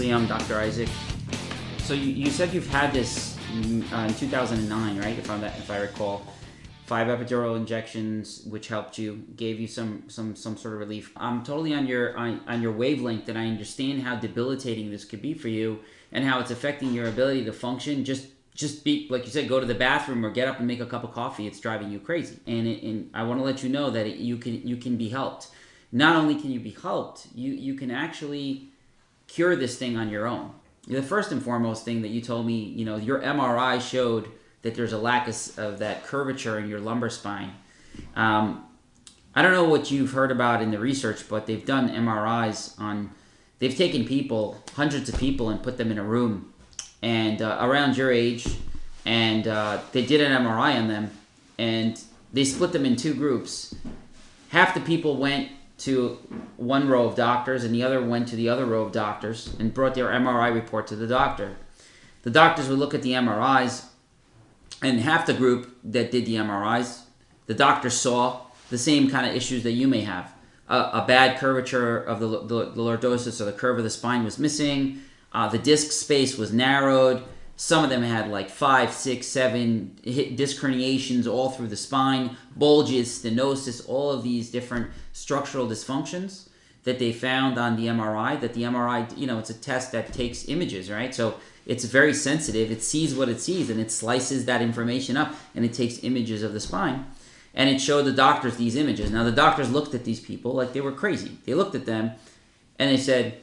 Briefly, I'm Dr. Isaac. So you said you've had this in 2009, right? If I recall, 5 epidural injections, which helped you, gave you some sort of relief. I'm totally on your wavelength, and I understand how debilitating this could be for you, and how it's affecting your ability to function. Just be like you said, go to the bathroom or get up and make a cup of coffee. It's driving you crazy, and I want to let you know that you can be helped. Not only can you be helped, you can actually cure this thing on your own. The first and foremost thing that you told me, your MRI showed that there's a lack of that curvature in your lumbar spine. I don't know what you've heard about in the research, but they've done MRIs they've taken hundreds of people, and put them in a room, and around your age, and they did an MRI on them, and they split them in 2 groups. Half the people went to one row of doctors, and the other went to the other row of doctors and brought their MRI report to the doctor. The doctors would look at the MRIs, and half the group that did the MRIs, the doctor saw the same kind of issues that you may have. A bad curvature of the lordosis, or the curve of the spine, was missing. The disc space was narrowed. Some of them had like 5, 6, 7 disc herniations all through the spine, bulges, stenosis, all of these different structural dysfunctions that they found on the MRI. That the MRI, it's a test that takes images, right? So it's very sensitive. It sees what it sees, and it slices that information up, and it takes images of the spine. And it showed the doctors these images. Now, the doctors looked at these people like they were crazy. They looked at them, and they said,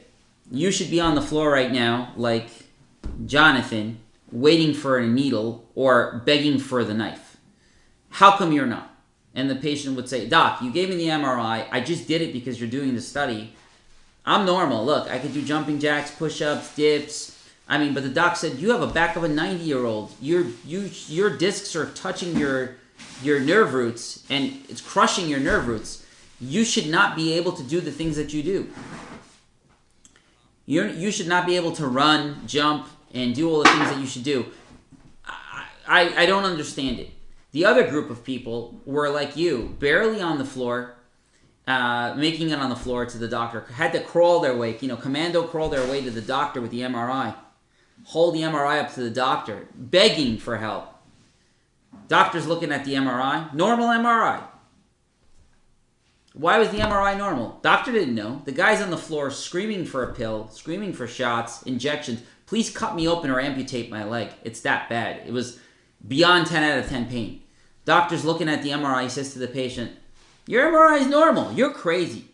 you should be on the floor right now like Jonathan, waiting for a needle or begging for the knife. How come you're not? And the patient would say, Doc, you gave me the MRI. I just did it because you're doing the study. I'm normal. Look, I could do jumping jacks, push-ups, dips. But the doc said, you have a back of a 90-year-old. Your discs are touching your nerve roots, and it's crushing your nerve roots. You should not be able to do the things that you do. You should not be able to run, jump, and do all the things that you should do. I don't understand it. The other group of people were like you, barely on the floor, making it on the floor to the doctor. Had to crawl their way, commando crawl their way to the doctor with the MRI. Hold the MRI up to the doctor, begging for help. Doctor's looking at the MRI, normal MRI. Why was the MRI normal? Doctor didn't know. The guy's on the floor screaming for a pill, screaming for shots, injections. Please cut me open or amputate my leg. It's that bad. It was beyond 10 out of 10 pain. Doctor's looking at the MRI. He says to the patient, your MRI is normal. You're crazy.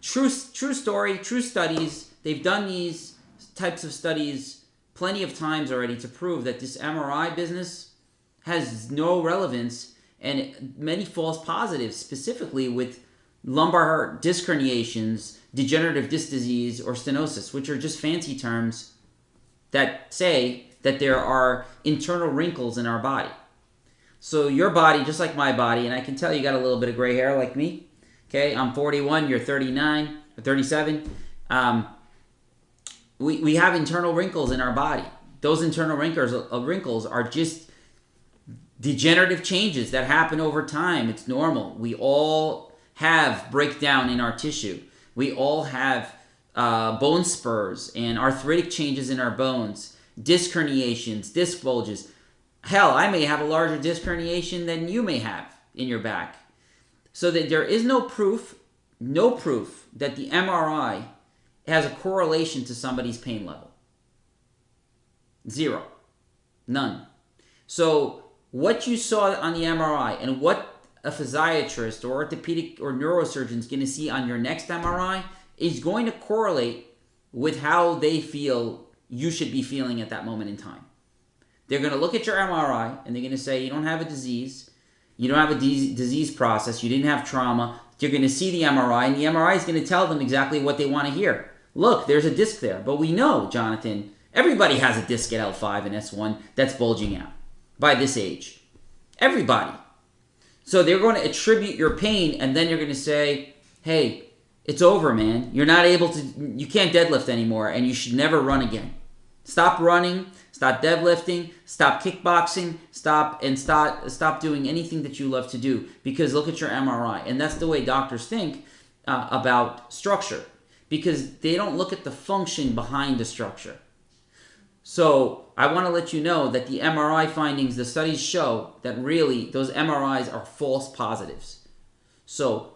True story, true studies. They've done these types of studies plenty of times already to prove that this MRI business has no relevance, and many false positives, specifically with lumbar disc herniations, degenerative disc disease, or stenosis, which are just fancy terms that say that there are internal wrinkles in our body. So your body, just like my body, and I can tell you got a little bit of gray hair like me. Okay, I'm 41, you're 39, or 37. We have internal wrinkles in our body. Those internal wrinkles are just degenerative changes that happen over time. It's normal. We all have breakdown in our tissue. We all have bone spurs and arthritic changes in our bones, disc herniations, disc bulges. Hell, I may have a larger disc herniation than you may have in your back. So that there is no proof that the MRI has a correlation to somebody's pain level. 0. None. So what you saw on the MRI and what a physiatrist or orthopedic or neurosurgeon is going to see on your next MRI is going to correlate with how they feel you should be feeling at that moment in time. They're going to look at your MRI and they're going to say, you don't have a disease, you don't have a disease process, you didn't have trauma. You're going to see the MRI, and the MRI is going to tell them exactly what they want to hear. Look, there's a disc there. But we know, Jonathan, everybody has a disc at L5 and S1 that's bulging out by this age. Everybody. So they're going to attribute your pain, and then you're going to say, hey, it's over, man. You're not able to, you can't deadlift anymore, and you should never run again. Stop running, stop deadlifting, stop kickboxing, stop doing anything that you love to do, because look at your MRI. And that's the way doctors think about structure. because they don't look at the function behind the structure. So I want to let you know that the MRI findings, the studies show that really those MRIs are false positives. So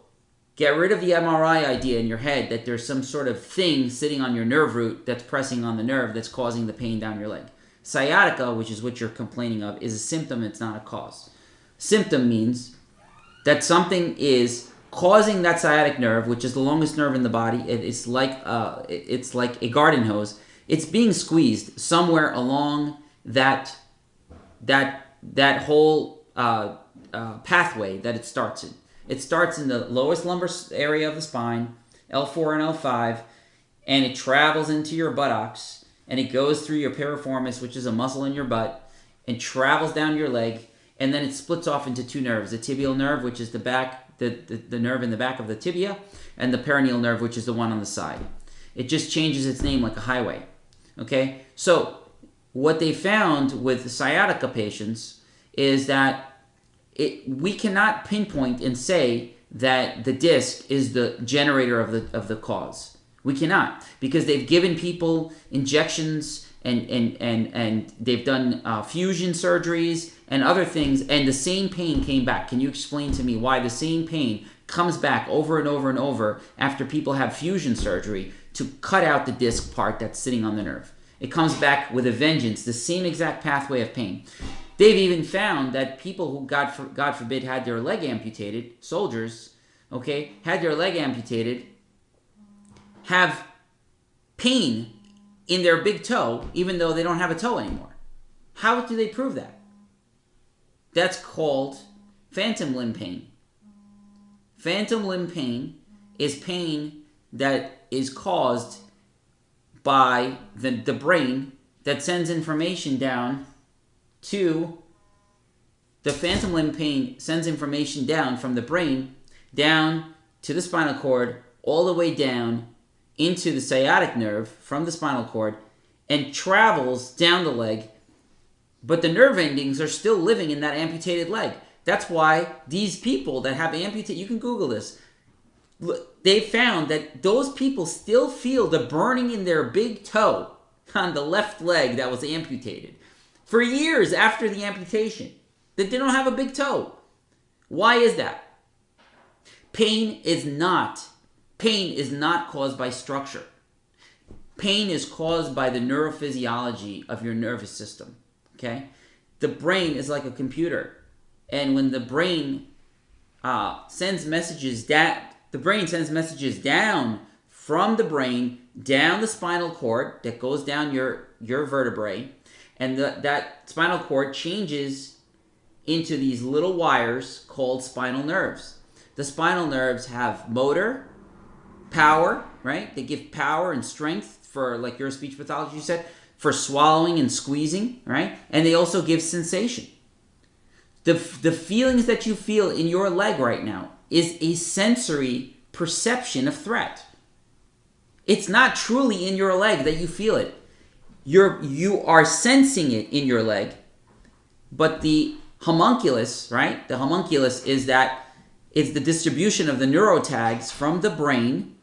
get rid of the MRI idea in your head that there's some sort of thing sitting on your nerve root that's pressing on the nerve that's causing the pain down your leg. Sciatica, which is what you're complaining of, is a symptom, it's not a cause. Symptom means that something is causing that sciatic nerve, which is the longest nerve in the body. It's like a garden hose. It's being squeezed somewhere along that whole pathway that it starts in. It starts in the lowest lumbar area of the spine, L4 and L5, and it travels into your buttocks, and it goes through your piriformis, which is a muscle in your butt, and travels down your leg, and then it splits off into two nerves: the tibial nerve, which is the back, the nerve in the back of the tibia, and the peroneal nerve, which is the one on the side. It just changes its name like a highway. Okay? So what they found with sciatica patients is that we cannot pinpoint and say that the disc is the generator of the cause. We cannot, because they've given people injections and they've done fusion surgeries and other things, and the same pain came back. Can you explain to me why the same pain comes back over and over and over after people have fusion surgery to cut out the disc part that's sitting on the nerve? It comes back with a vengeance, the same exact pathway of pain. They've even found that people who, God forbid, had their leg amputated, soldiers, okay, had their leg amputated, have pain in their big toe, even though they don't have a toe anymore. How do they prove that? That's called phantom limb pain. Phantom limb pain is pain that is caused by the brain that sends information down to the phantom limb pain, sends information down from the brain down to the spinal cord, all the way down into the sciatic nerve from the spinal cord, and travels down the leg, but the nerve endings are still living in that amputated leg. That's why these people that have amputated, you can Google this, they found that those people still feel the burning in their big toe on the left leg that was amputated for years after the amputation, that they don't have a big toe. Why is that? Pain is not caused by structure. Pain is caused by the neurophysiology of your nervous system. Okay? The brain is like a computer. And when the brain sends messages down from the brain down the spinal cord that goes down your vertebrae, and that spinal cord changes into these little wires called spinal nerves. The spinal nerves have motor, power, right? They give power and strength for, like your speech pathology you said, for swallowing and squeezing, right? And they also give sensation. The feelings that you feel in your leg right now is a sensory perception of threat. It's not truly in your leg that you feel it. You are sensing it in your leg, but the homunculus, right? The homunculus is the distribution of the neurotags from the brain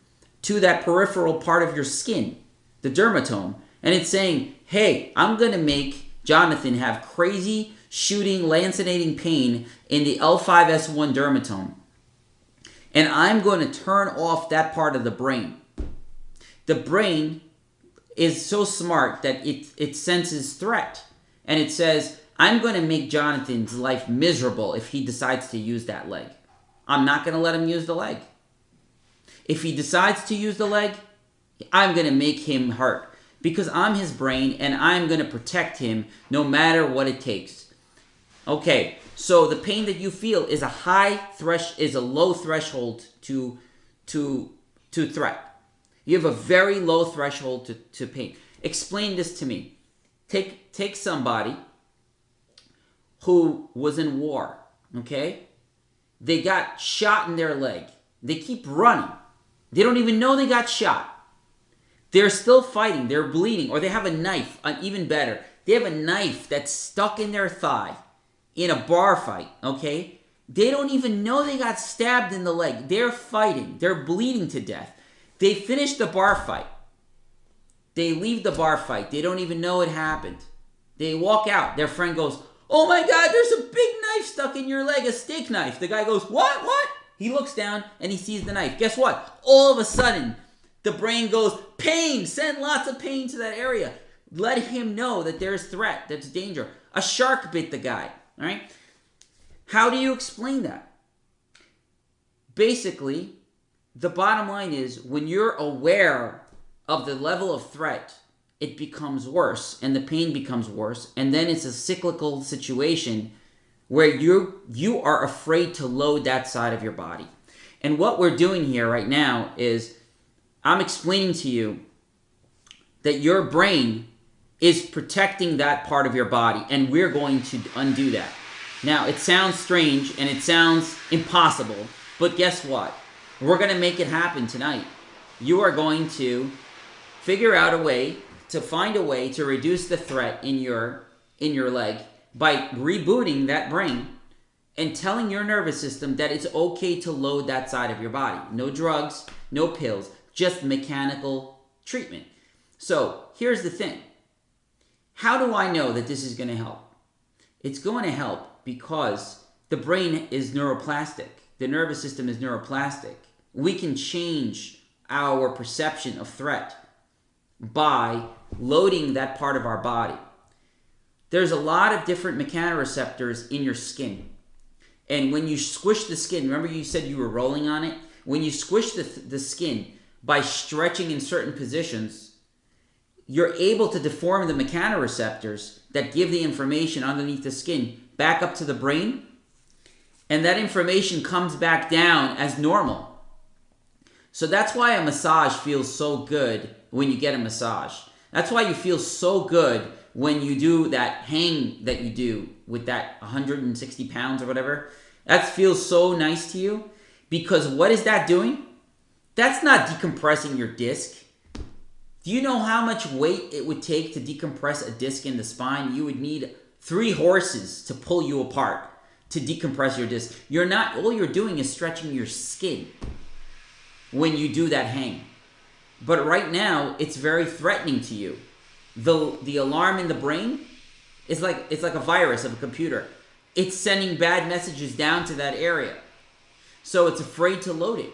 to that peripheral part of your skin, the dermatome. And it's saying, hey, I'm going to make Jonathan have crazy, shooting, lancinating pain in the L5S1 dermatome. And I'm going to turn off that part of the brain. The brain is so smart that it senses threat. And it says, I'm going to make Jonathan's life miserable if he decides to use that leg. I'm not going to let him use the leg. If he decides to use the leg, I'm going to make him hurt. Because I'm his brain and I'm going to protect him no matter what it takes. Okay, so the pain that you feel is a low threshold to threat. You have a very low threshold to pain. Explain this to me. Take somebody who was in war, okay? They got shot in their leg. They keep running. They don't even know they got shot. They're still fighting. They're bleeding. Or they have a knife, even better. They have a knife that's stuck in their thigh in a bar fight, okay? They don't even know they got stabbed in the leg. They're fighting. They're bleeding to death. They finish the bar fight. They leave the bar fight. They don't even know it happened. They walk out. Their friend goes, "Oh my God, there's a big knife stuck in your leg, a steak knife." The guy goes, "What? What?" He looks down and he sees the knife. Guess what? All of a sudden, the brain goes, "Pain, send lots of pain to that area." Let him know that there's threat, there's danger. A shark bit the guy, all right? How do you explain that? Basically, the bottom line is when you're aware of the level of threat, it becomes worse and the pain becomes worse. And then it's a cyclical situation where you are afraid to load that side of your body. And what we're doing here right now is I'm explaining to you that your brain is protecting that part of your body, and we're going to undo that. Now, it sounds strange and it sounds impossible, but guess what? We're going to make it happen tonight. You are going to figure out a way to find a way to reduce the threat in your leg by rebooting that brain and telling your nervous system that it's okay to load that side of your body. No drugs, no pills, just mechanical treatment. So here's the thing. How do I know that this is going to help? It's going to help because the brain is neuroplastic. The nervous system is neuroplastic. We can change our perception of threat by loading that part of our body. There's a lot of different mechanoreceptors in your skin. And when you squish the skin, remember you said you were rolling on it? When you squish the skin by stretching in certain positions, you're able to deform the mechanoreceptors that give the information underneath the skin back up to the brain, and that information comes back down as normal. So that's why a massage feels so good when you get a massage. That's why you feel so good when you do that hang that you do with that 160 pounds or whatever. That feels so nice to you, because what is that doing? That's not decompressing your disc. Do you know how much weight it would take to decompress a disc in the spine? You would need 3 horses to pull you apart to decompress your disc. All you're doing is stretching your skin when you do that hang. But right now, it's very threatening to you. The alarm in the brain is it's like a virus of a computer. It's sending bad messages down to that area. So it's afraid to load it.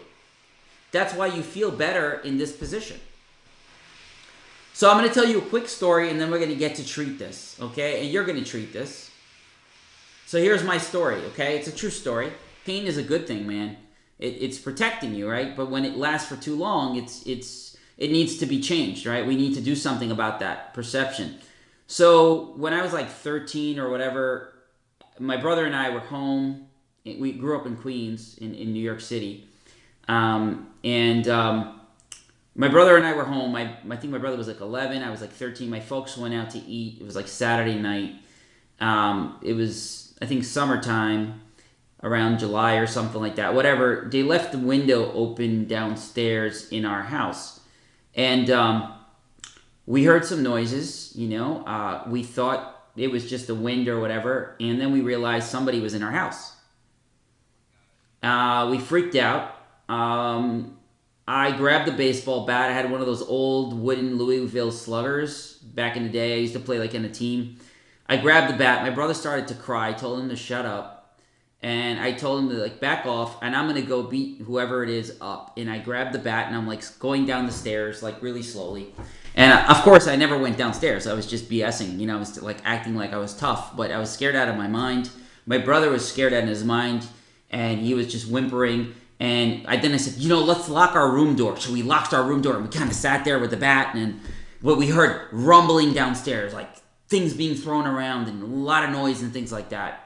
That's why you feel better in this position. So I'm going to tell you a quick story, and then we're going to get to treat this, okay? And you're going to treat this. So here's my story, okay? It's a true story. Pain is a good thing, man. It's protecting you, right? But when it lasts for too long, it needs to be changed, right? We need to do something about that perception. So when I was like 13 or whatever, my brother and I were home. We grew up in Queens, in New York City. My brother and I were home. I think my brother was like 11. I was like 13. My folks went out to eat. It was like Saturday night. It was, I think, summertime, around July or something like that. Whatever. They left the window open downstairs in our house. And we heard some noises, we thought it was just the wind or whatever. And then we realized somebody was in our house. We freaked out. I grabbed the baseball bat. I had one of those old wooden Louisville sluggers back in the day. I used to play like in a team. I grabbed the bat. My brother started to cry. I told him to shut up. And I told him to back off. And I'm going to go beat whoever it is up. And I grabbed the bat and I'm going down the stairs really slowly. And of course I never went downstairs. I was just BSing. I was acting like I was tough. But I was scared out of my mind. My brother was scared out of his mind. And he was just whimpering. And then I said, let's lock our room door. So we locked our room door and we kind of sat there with the bat. And what we heard rumbling downstairs, things being thrown around and a lot of noise and things like that.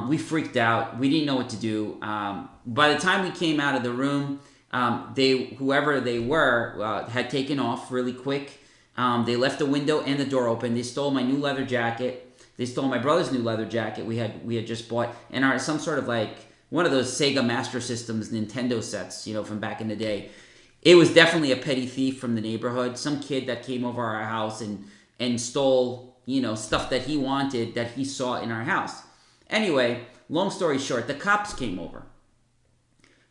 We freaked out. We didn't know what to do. By the time we came out of the room, whoever they were had taken off really quick. They left the window and the door open. They stole my new leather jacket. They stole my brother's new leather jacket we had just bought, and some sort of one of those Sega Master Systems Nintendo sets, from back in the day. It was definitely a petty thief from the neighborhood. Some kid that came over our house and stole, stuff that he wanted that he saw in our house. Anyway, long story short, the cops came over.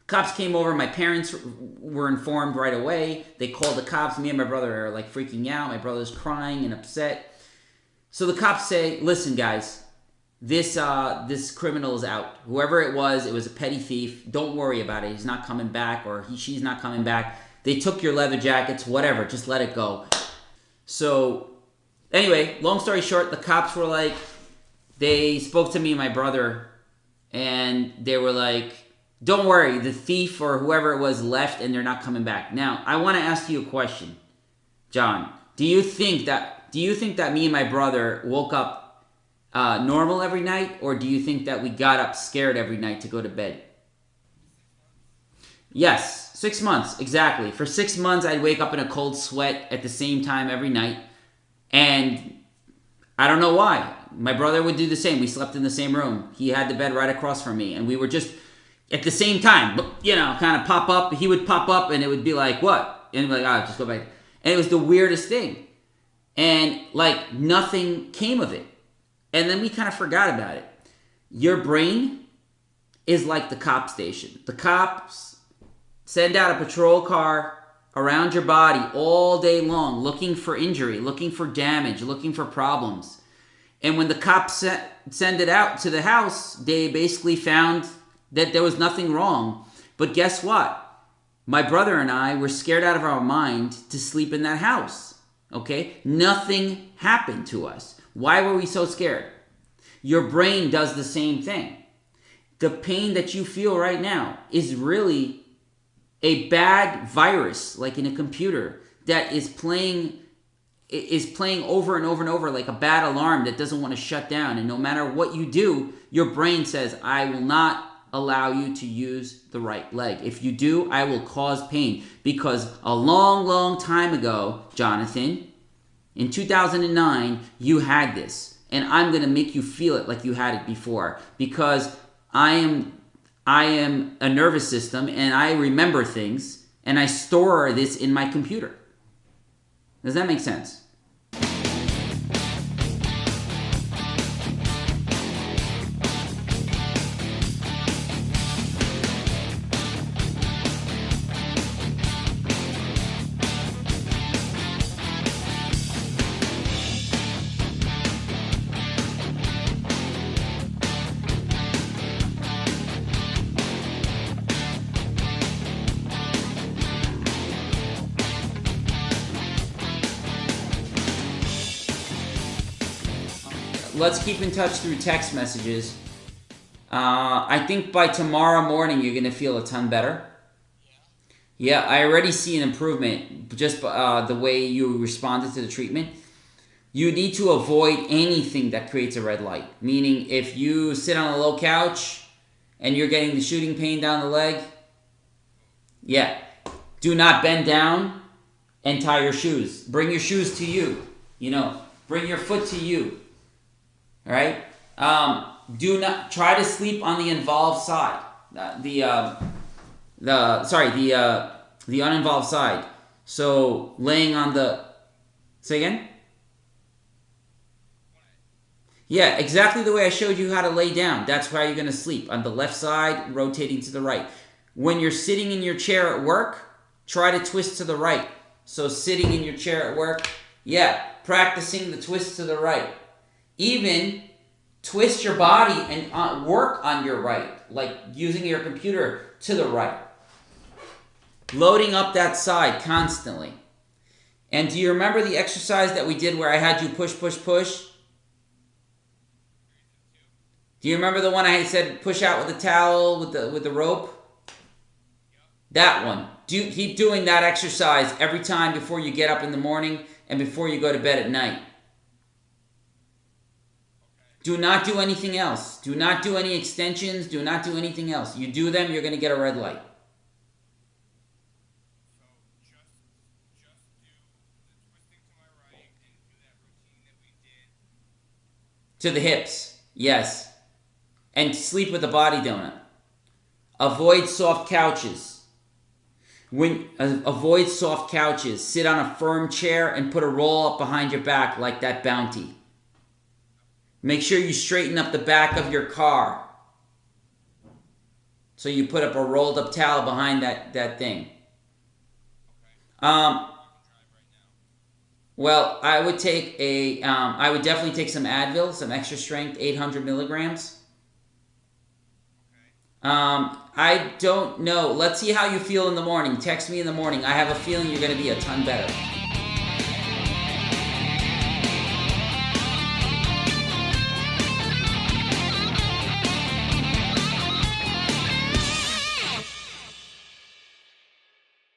Cops came over. My parents were informed right away. They called the cops. Me and my brother are like freaking out. My brother's crying and upset. So the cops say, listen, guys, this criminal is out. Whoever it was a petty thief. Don't worry about it. He's not coming back, or she's not coming back. They took your leather jackets, whatever. Just let it go. So anyway, long story short, the cops were like, they spoke to me and my brother, and they were like, don't worry, the thief or whoever it was left and they're not coming back. Now, I want to ask you a question, John. Do you think that me and my brother woke up normal every night, or do you think that we got up scared every night to go to bed? Yes, 6 months, exactly. For 6 months, I'd wake up in a cold sweat at the same time every night, and I don't know why. My brother would do the same. We slept in the same room. He had the bed right across from me, and we were just at the same time, kind of pop up. He would pop up, and it would be like, what? And we're like, just go back. And it was the weirdest thing. And, like, nothing came of it. And then we kind of forgot about it. Your brain is like the cop station. The cops send out a patrol car around your body all day long, looking for injury, looking for damage, looking for problems. And when the cops send it out to the house, they basically found that there was nothing wrong. But guess what? My brother and I were scared out of our mind to sleep in that house. Okay? Nothing happened to us. Why were we so scared? Your brain does the same thing. The pain that you feel right now is really a bad virus, like in a computer, that is playing over and over and over like a bad alarm that doesn't want to shut down. And no matter what you do, your brain says, I will not allow you to use the right leg. If you do, I will cause pain. Because a long, long time ago, Jonathan, in 2009, you had this. And I'm going to make you feel it like you had it before. Because I am a nervous system, and I remember things, and I store this in my computer. Does that make sense? Let's keep in touch through text messages. I think by tomorrow morning you're going to feel a ton better. Yeah, I already see an improvement just the way you responded to the treatment. You need to avoid anything that creates a red light. Meaning if you sit on a low couch and you're getting the shooting pain down the leg, do not bend down and tie your shoes. Bring your shoes to you. Bring your foot to you. All right. Do not try to sleep on the involved side. The uninvolved side. So laying on the. Say again. Yeah, exactly the way I showed you how to lay down. That's how you're going to sleep, on the left side, rotating to the right. When you're sitting in your chair at work, try to twist to the right. So sitting in your chair at work, practicing the twist to the right. Even twist your body and work on your right, like using your computer to the right. Loading up that side constantly. And do you remember the exercise that we did where I had you push, push, push? Do you remember the one I said push out with the towel, with the rope? That one. Keep doing that exercise every time before you get up in the morning and before you go to bed at night. Do not do anything else. Do not do any extensions. Do not do anything else. You do them, you're going to get a red light. So just do the twisting to my right and do that routine that we did. To the hips, yes. And sleep with a body donut. Avoid soft couches. Avoid soft couches. Sit on a firm chair and put a roll up behind your back like that Bounty. Make sure you straighten up the back of your car. So you put up a rolled up towel behind that thing. Okay. Um, I can drive right now. well, I would take I would definitely take some Advil, some extra strength, 800 milligrams. Okay. I don't know. Let's see how you feel in the morning. Text me in the morning. I have a feeling you're going to be a ton better.